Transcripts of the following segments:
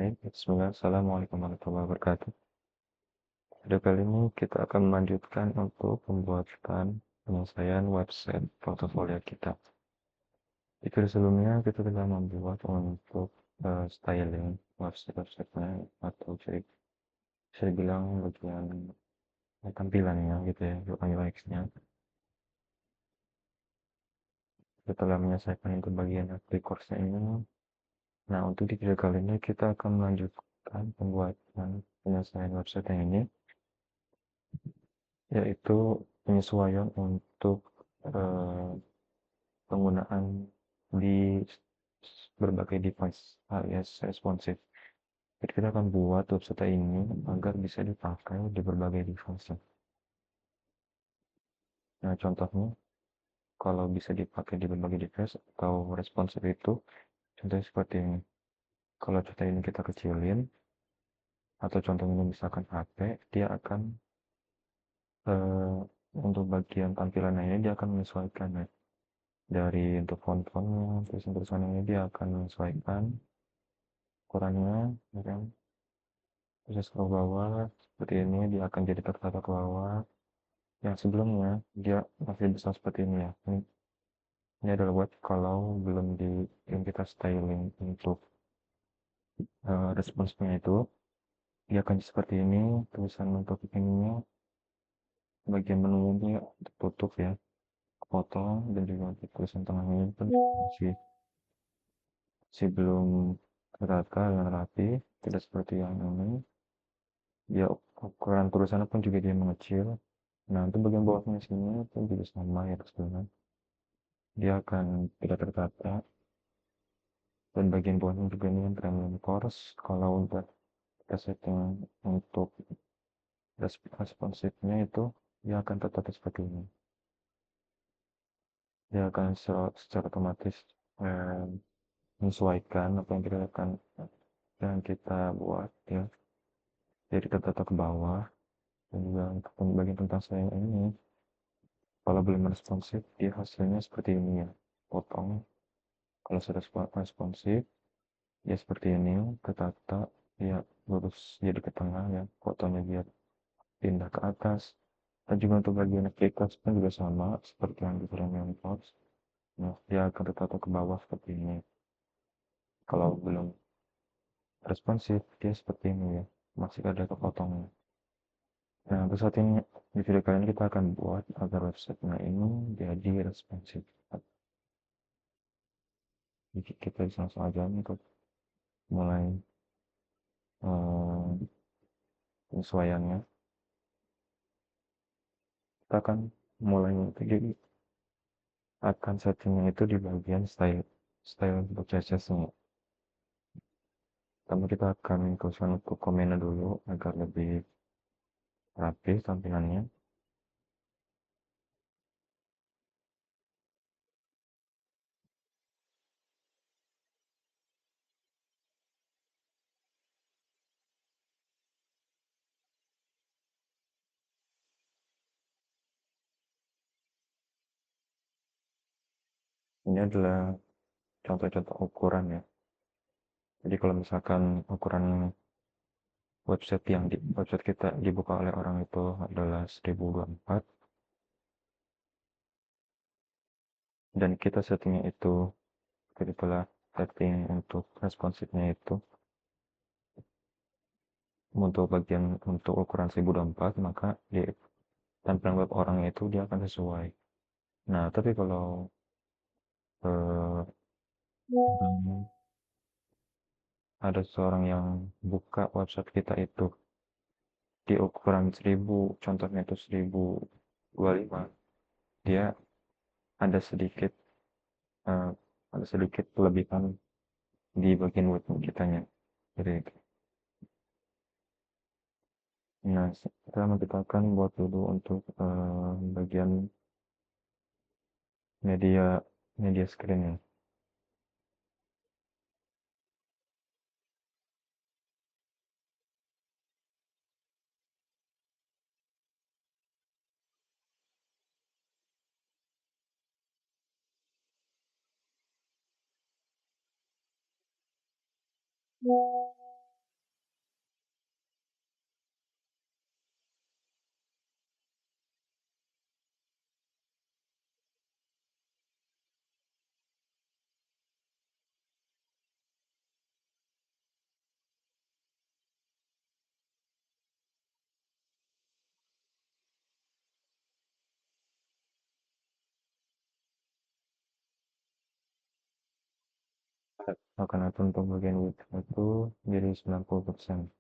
Baik, bismillah. Assalamualaikum warahmatullahi wabarakatuh. Pada kali ini kita akan melanjutkan untuk pembuatan penyelesaian website portofolio kita. Di video sebelumnya kita telah membuat untuk styling website-nya atau bisa dibilang bagian tampilannya gitu ya, UI UX-nya. Kita telah menyelesaikan itu bagian course-nya ini. Nah, untuk di video kali ini kita akan melanjutkan pembuatan penyelesaian website yang ini, yaitu penyesuaian untuk penggunaan di berbagai device alias responsif. Jadi kita akan buat website ini agar bisa dipakai di berbagai device. Nah, contohnya kalau bisa dipakai di berbagai device atau responsif itu contohnya seperti ini. Kalau contoh ini kita kecilin atau contohnya misalkan HP, dia akan untuk bagian tampilannya ini dia akan menyesuaikan ya. Dari untuk font-fontnya, tulisan-tulisannya ini dia akan menyesuaikan ukurannya, ya kan? Terus ke bawah seperti ini dia akan jadi tertata ke bawah. Yang sebelumnya dia masih bisa seperti ini ya. Ini adalah web kalau belum di yang kita styling untuk responsnya itu dia akan seperti ini. Tulisan untuk ininya bagian menunya tertutup ya, potong, dan juga untuk tulisan tengahnya pun masih belum tertata dengan rapi, tidak seperti yang ini. Ya, ukuran tulisannya pun juga dia mengecil. Nah, untuk bagian bawahnya sini pun juga sama ya teman-teman. Dia akan tidak tertata, dan bagian bawahnya juga ini yang premium course. Kalau untuk kita setting untuk responsifnya itu dia akan tertata seperti ini. Dia akan secara otomatis menyesuaikan apa yang kita buat ya. Jadi tertata ke bawah, dan juga untuk bagian tentang saya ini kalau belum responsif dia hasilnya seperti ini ya, potong. Kalau sudah responsif ya seperti ini, tertata ya, lurus jadi ke tengah ya, fotonya dia pindah ke atas. Dan juga untuk bagian aplikasi pun juga sama seperti yang di premium course. Nah, dia akan tertata ke bawah seperti ini. Kalau belum responsif dia seperti ini ya, masih ada kepotongnya. Nah, untuk saat ini di video kali ini kita akan buat agar websitenya ini jadi responsif. Jadi kita bisa langsung aja untuk mulai penyesuaiannya. Kita akan mulai jadi akan settingnya itu di bagian style untuk CSS-nya. Pertama kita akan khususkan untuk komennya dulu agar lebih rapi tampilannya. Ini adalah contoh-contoh ukuran ya. Jadi kalau misalkan ukuran website kita dibuka oleh orang itu adalah 1024 dan kita settingnya itu kita telah setting untuk responsifnya itu untuk bagian untuk ukuran 1024, maka di tampilan web orangnya itu dia akan sesuai. Nah, tapi kalau ada seorang yang buka website kita itu di ukuran 1000, contohnya itu 1025, dia ada sedikit eh, ada sedikit kelebihan di bagian web kitanya. Jadi, nah, pertama kita akan buat dulu untuk bagian media media screen ya. akan atur untuk bagian width itu jadi 90%.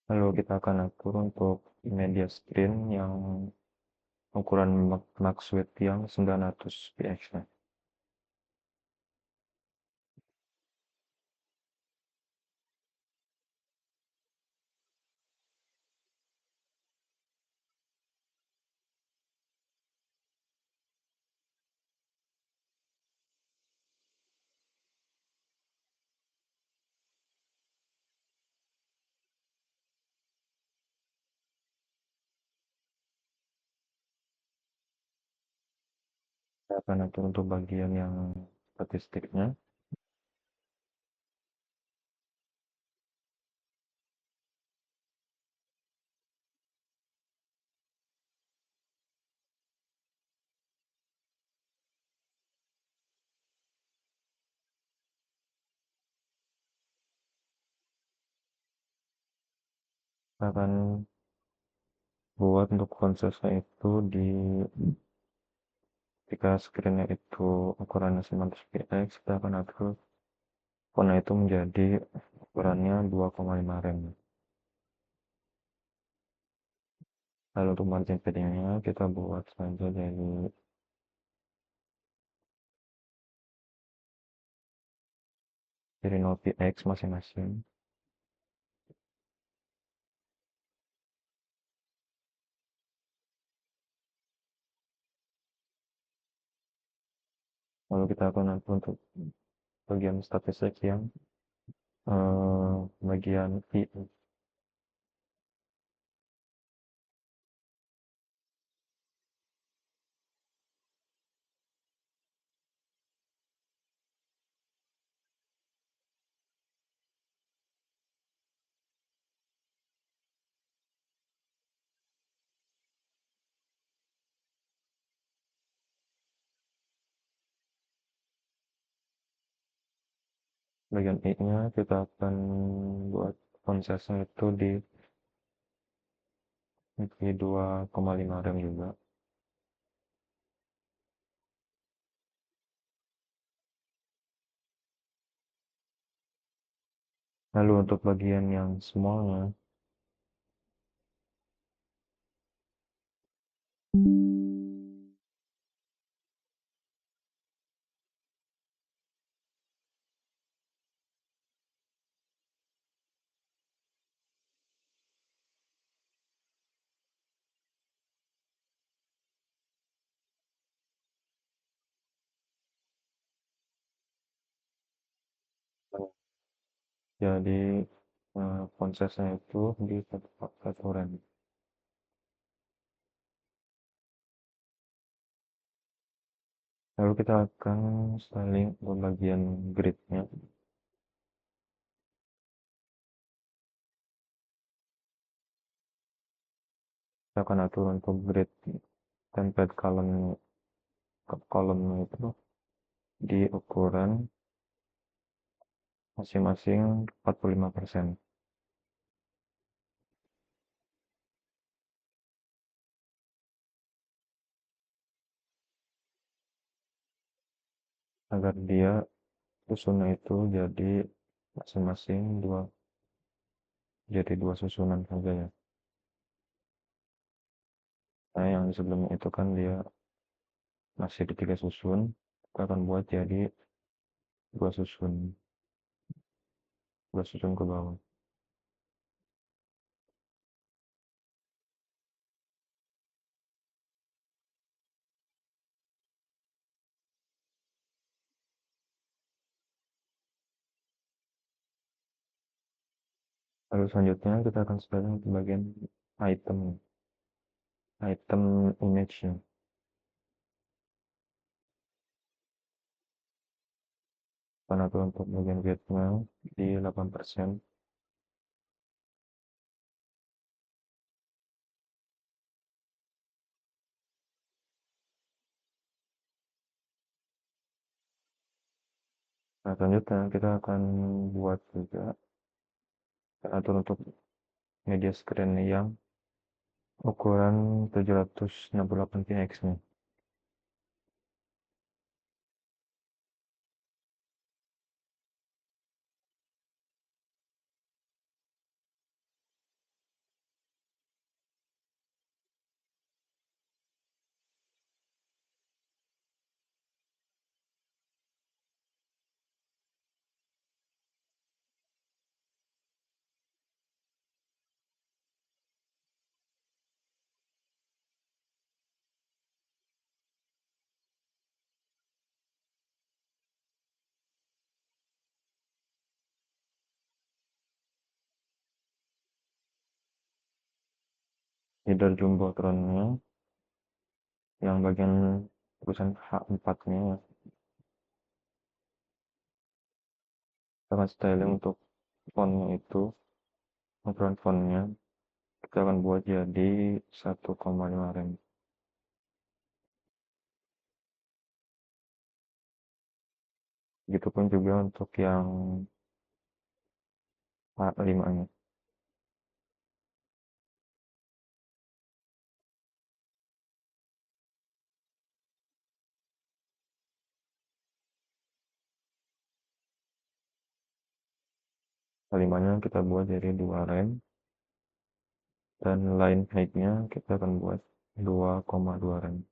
Lalu kita akan atur untuk media screen yang ukuran max width yang 900 px. Kita akan atur untuk bagian yang statistiknya. Kita akan buat untuk prosesnya itu di ketika screennya itu ukurannya 900 px, kita akan atur font itu menjadi ukurannya 2,5 rem. Lalu untuk margin paddingnya kita buat saja dari 0 px masing-masing. Lalu kita akan atur untuk bagian statistik yang bagian i. Bagian i-nya kita akan buat font size-nya itu di 2,5 rem juga. Lalu untuk bagian yang small-nya, jadi font size-nya itu di 1 rem. Lalu kita akan styling bagian grid-nya. Kita akan atur untuk grid template kolomnya itu di ukuran masing-masing 45%, agar dia susunnya itu jadi masing-masing dua susunan saja ya. Nah, yang sebelumnya itu kan dia masih di 3 susun, kita akan buat jadi dua susun ke bawah. Lalu selanjutnya kita akan styling di bagian item image-nya. Karena itu untuk bagian width-nya di 8%. Nah, selanjutnya kita akan buat juga atur untuk media screen yang ukuran 768 px nih. Header jumbotronnya yang bagian tulisan H4 nya ya. Kita akan styling untuk fontnya itu, ukuran fontnya kita akan buat jadi 1,5 rem. Begitupun juga untuk yang H5 nya. H5 nya kita buat jadi 2 rem, dan line height nya kita akan buat 2,2 rem.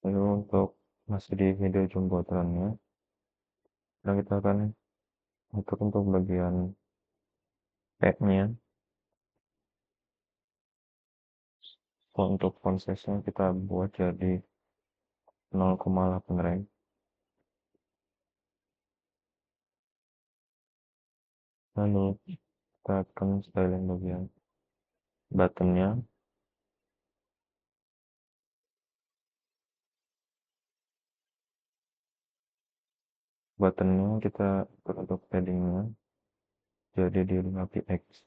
Lalu untuk masih di video jumbotronnya, nah kita akan untuk bagian pack nya, untuk font size nya kita buat jadi 0,8 rem. Lalu kita akan styling bagian buttonnya. Buttonnya kita untuk paddingnya jadi di 5px.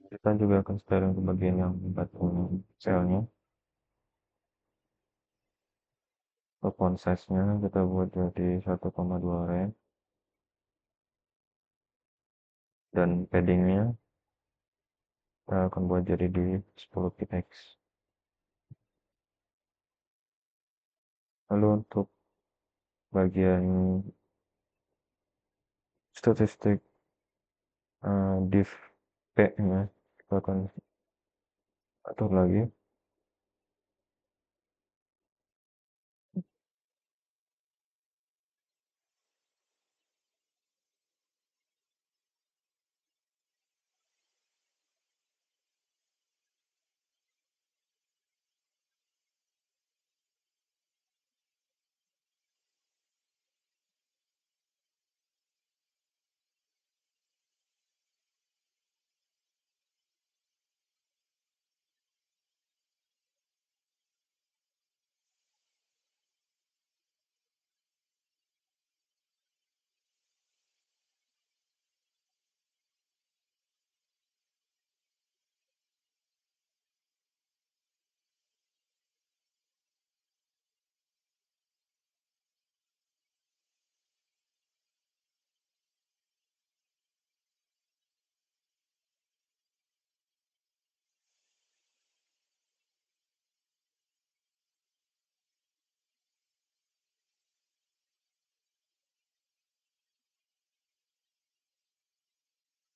Kita juga akan styling ke bagian yang button cell-nya. Untuk font size-nya kita buat jadi 1,2 rem, dan paddingnya kita akan buat jadi di 10px. Lalu untuk bagian statistik div p-nya kita akan atur lagi.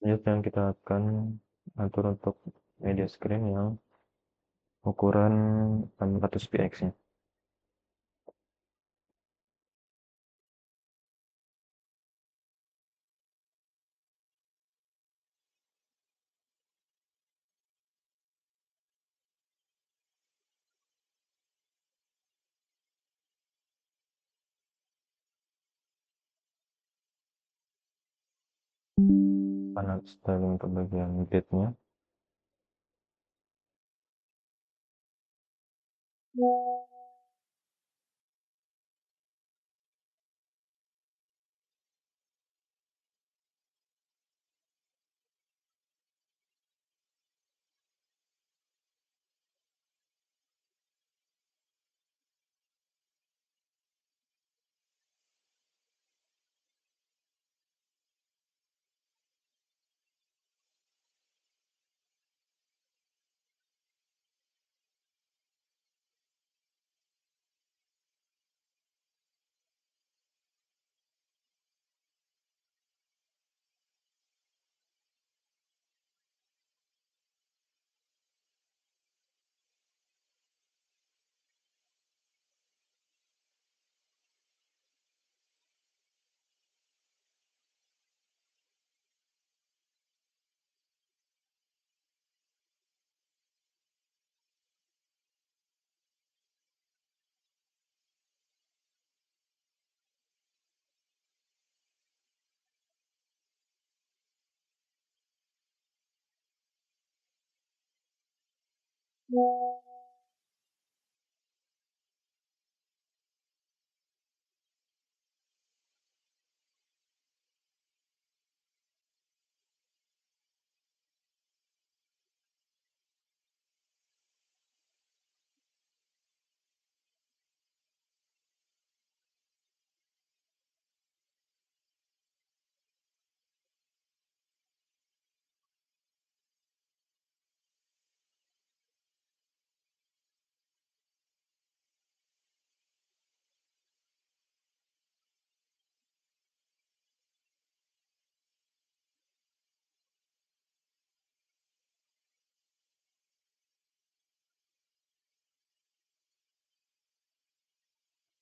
Selanjutnya kita akan atur untuk media screen yang ukuran 600px-nya. kanan styling untuk bagian bednya.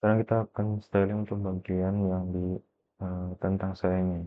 Sekarang kita akan styling untuk bagian yang di tentang sayanya.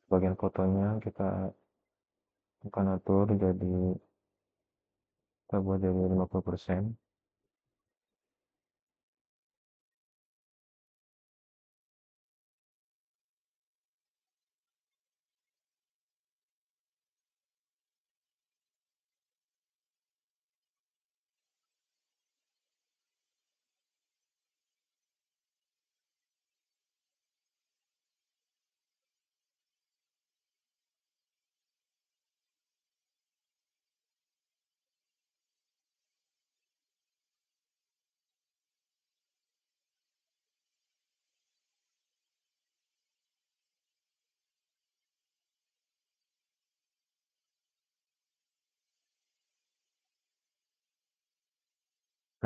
Bagian fotonya kita akan atur jadi, kita buat jadi 50%.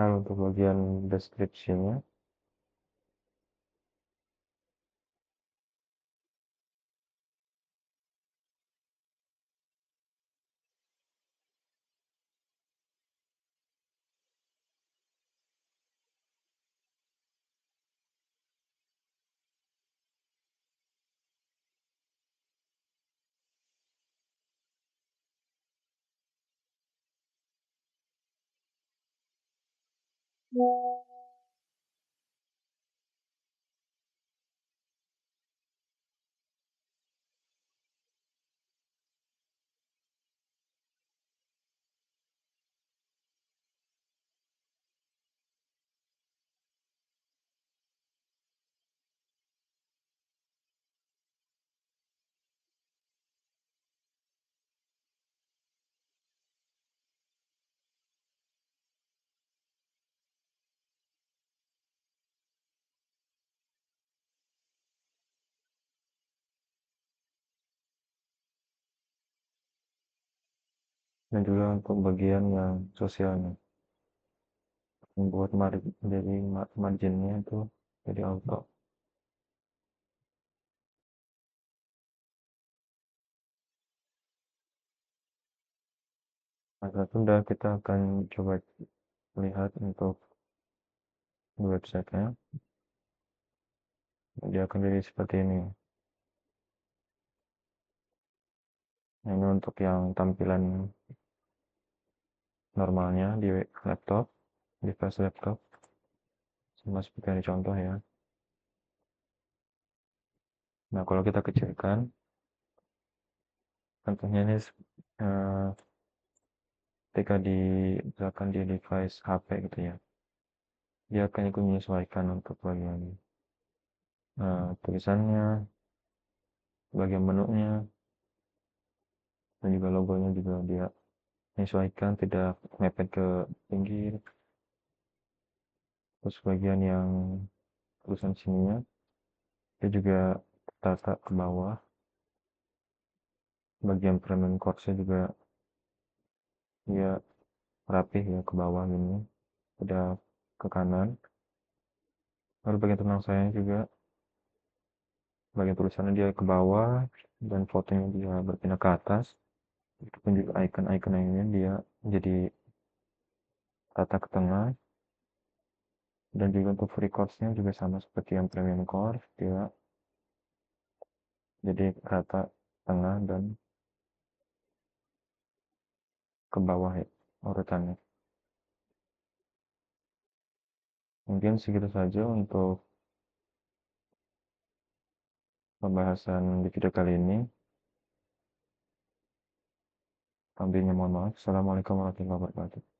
Nah, untuk bagian deskripsinya, dan juga untuk bagian yang sosialnya, membuat jadi marginnya itu jadi auto. Nah, sudah kita akan coba lihat untuk di websitenya. Dia akan jadi seperti ini. Nah, ini untuk yang tampilan normalnya di laptop, device laptop, sama seperti yang dicontoh ya. Nah, kalau kita kecilkan, contohnya ini ketika misalkan di device HP gitu ya, dia akan ikut menyesuaikan untuk bagian tulisannya, bagian menunya, dan juga logonya juga dia menyesuaikan, tidak mepet ke pinggir. Terus bagian yang tulisan sininya, dia juga tertata ke bawah. Bagian premium chords-nya juga dia rapih ya ke bawah gini, udah ke kanan. Lalu bagian tenang saya juga, bagian tulisannya dia ke bawah, dan fotonya dia berpindah ke atas. Itu pun juga icon-icon ini dia jadi tata ke tengah. Dan juga untuk free course-nya juga sama seperti yang premium course, dia jadi rata tengah dan ke bawah ya urutannya. Mungkin segitu saja untuk pembahasan di video kali ini. Tambahnya mohon maaf. Assalamualaikum warahmatullahi wabarakatuh.